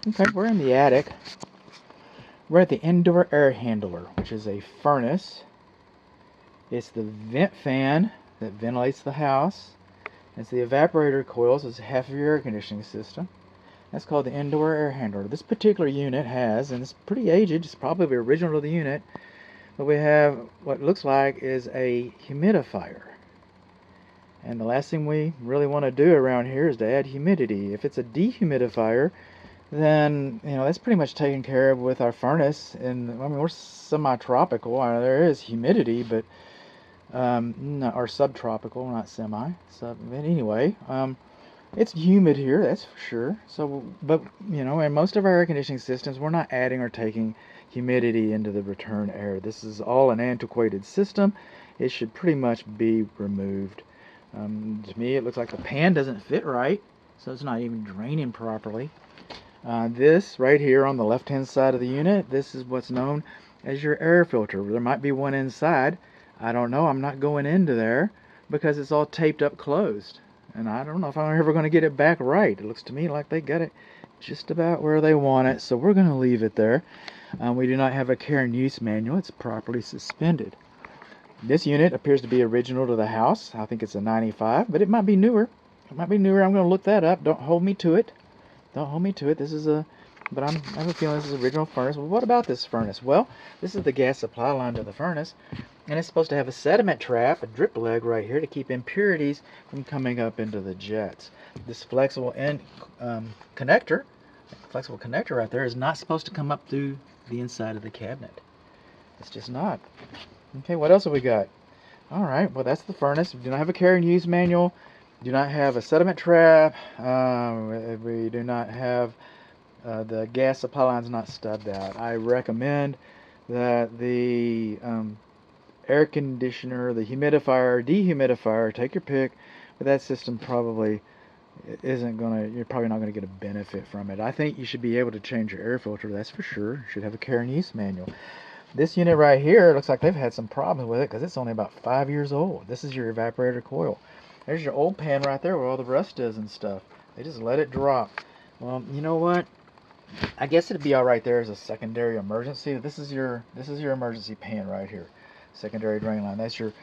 Okay, we're in the attic. We're at the indoor air handler, which is a furnace. It's the vent fan that ventilates the house. It's the evaporator coils. It's half of your air conditioning system. That's called the indoor air handler. This particular unit has, and it's pretty aged, it's probably the original to the unit, but we have what looks like is a humidifier. And the last thing we really want to do around here is to add humidity. If it's a dehumidifier, then that's pretty much taken care of with our furnace. And I mean, we're semi-tropical. There is humidity, but no, or subtropical, not semi. Sub. But anyway, it's humid here, that's for sure. So, but in most of our air conditioning systems, we're not adding or taking humidity into the return air. This is all an antiquated system. It should pretty much be removed. To me, it looks like the pan doesn't fit right, so it's not even draining properly. This right here on the left-hand side of the unit, this is what's known as your air filter. There might be one inside. I don't know. I'm not going into there because it's all taped up closed. And I don't know if I'm ever going to get it back right. It looks to me like they got it just about where they want it, so we're going to leave it there. We do not have a care and use manual. It's properly suspended. This unit appears to be original to the house. I think it's a 95, but it might be newer. It might be newer. I'm going to look that up. Don't hold me to it. Don't hold me to it. This is but I have a feeling this is original furnace. Well, what about this furnace? Well, this is the gas supply line to the furnace, and it's supposed to have a sediment trap, a drip leg right here to keep impurities from coming up into the jets. This flexible connector right there is not supposed to come up through the inside of the cabinet. It's just not. Okay, what else have we got? All right, well, that's the furnace. We do not have a care and use manual. Do not have a sediment trap. We do not have the gas supply line's not stubbed out. I recommend that the air conditioner, the humidifier, dehumidifier, take your pick, but that system probably you're probably not going to get a benefit from it. I think you should be able to change your air filter, that's for sure. You should have a care and use manual. This unit right here looks like they've had some problems with it because it's only about 5 years old. This is your evaporator coil. There's your old pan right there where all the rust is and stuff. They just let it drop. Well, you know what? I guess it'd be all right there as a secondary emergency. This is your emergency pan right here. Secondary drain line. That's your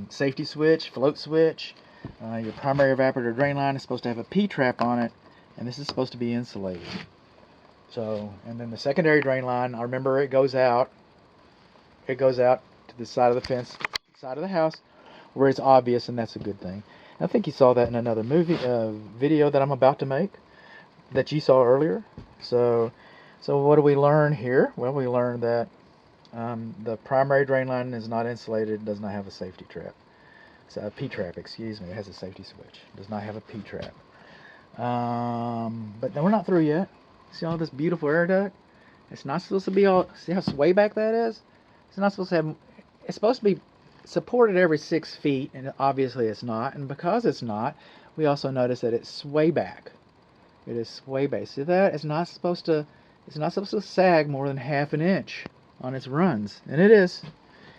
safety switch, float switch. Your primary evaporator drain line is supposed to have a P-trap on it, and this is supposed to be insulated. So, and then the secondary drain line, I remember it goes out. It goes out to the side of the fence, side of the house, where it's obvious, and that's a good thing. I think you saw that in another video that I'm about to make, that you saw earlier. So what do we learn here? Well, we learned that the primary drain line is not insulated, does not have a safety trap. It's a P-trap, excuse me. It has a safety switch. It does not have a P-trap. But then we're not through yet. See all this beautiful air duct? It's not supposed to be all. See how sway back that is? It's not supposed to have. It's supposed to be supported every 6 feet, and obviously it's not. And because it's not, we also notice that it's sway back. It is sway back. See that? It's not supposed to. It's not supposed to sag more than ½ an inch on its runs, and it is.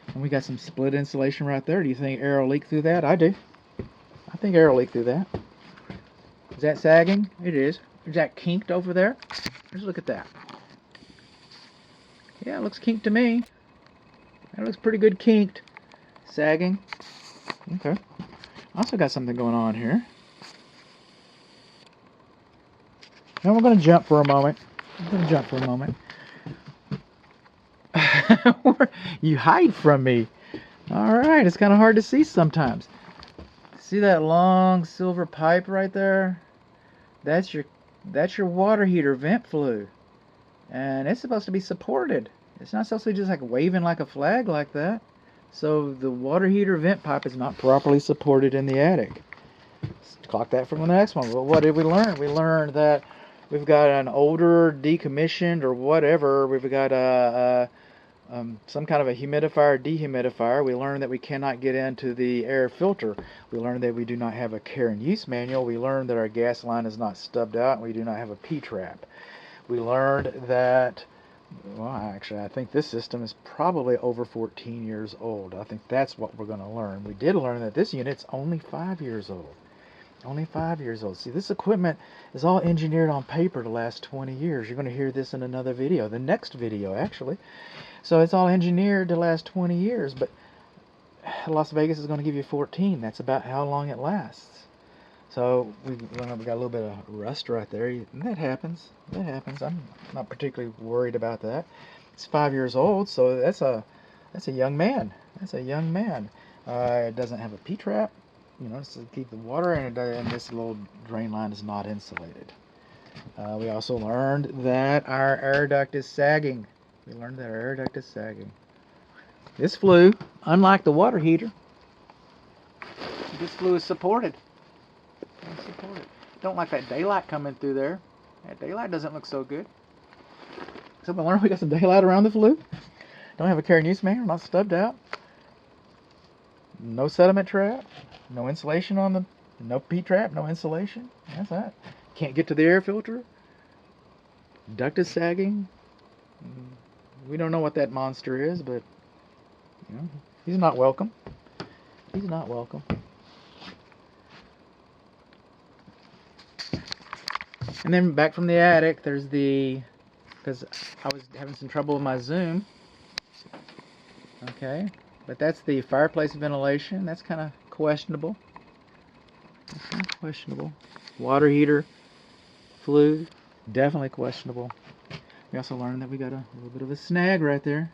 And we got some split insulation right there. Do you think air will leak through that? I do. I think air will leak through that. Is that sagging? It is. Is that kinked over there? Let's look at that. Yeah, it looks kinked to me. That looks pretty good kinked. Sagging. Okay. Also got something going on here. Now we're going to jump for a moment. You hide from me. Alright, it's kind of hard to see sometimes. See that long silver pipe right there? That's your water heater vent flue. And it's supposed to be supported. It's not supposed to be just like waving like a flag like that. So the water heater vent pipe is not properly supported in the attic. Let's clock that from the next one. Well, what did we learn? We learned that we've got an older, decommissioned, or whatever. We've got some kind of a humidifier, dehumidifier. We learned that we cannot get into the air filter. We learned that we do not have a care and use manual. We learned that our gas line is not stubbed out, and we do not have a P-trap. We learned that, well, actually, I think this system is probably over 14 years old. I think that's what we're going to learn. We did learn that this unit's only 5 years old. Only 5 years old. See, this equipment is all engineered on paper to last 20 years. You're going to hear this in another video, the next video actually. So it's all engineered to last 20 years, but Las Vegas is going to give you 14. That's about how long it lasts. So we got a little bit of rust right there. That happens. That happens. I'm not particularly worried about that. It's 5 years old, so that's a young man. That's a young man. It doesn't have a P-trap, you know, to keep the water, and this little drain line is not insulated. We also learned that our air duct is sagging. We learned that our air duct is sagging. This flue, unlike the water heater, this flue is supported. It's supported. Don't like that daylight coming through there. That daylight doesn't look so good. So we learned we got some daylight around the flue. Don't have a carry newsman, not stubbed out. No sediment trap. No insulation on the, no P-trap, no insulation. That's that. Can't get to the air filter. Duct is sagging. We don't know what that monster is, but you know, he's not welcome. He's not welcome. And then back from the attic, there's the, because I was having some trouble with my Zoom. Okay, but that's the fireplace ventilation. That's kind of questionable. That's kind of questionable. Water heater, flue, definitely questionable. We also learned that we got a little bit of a snag right there.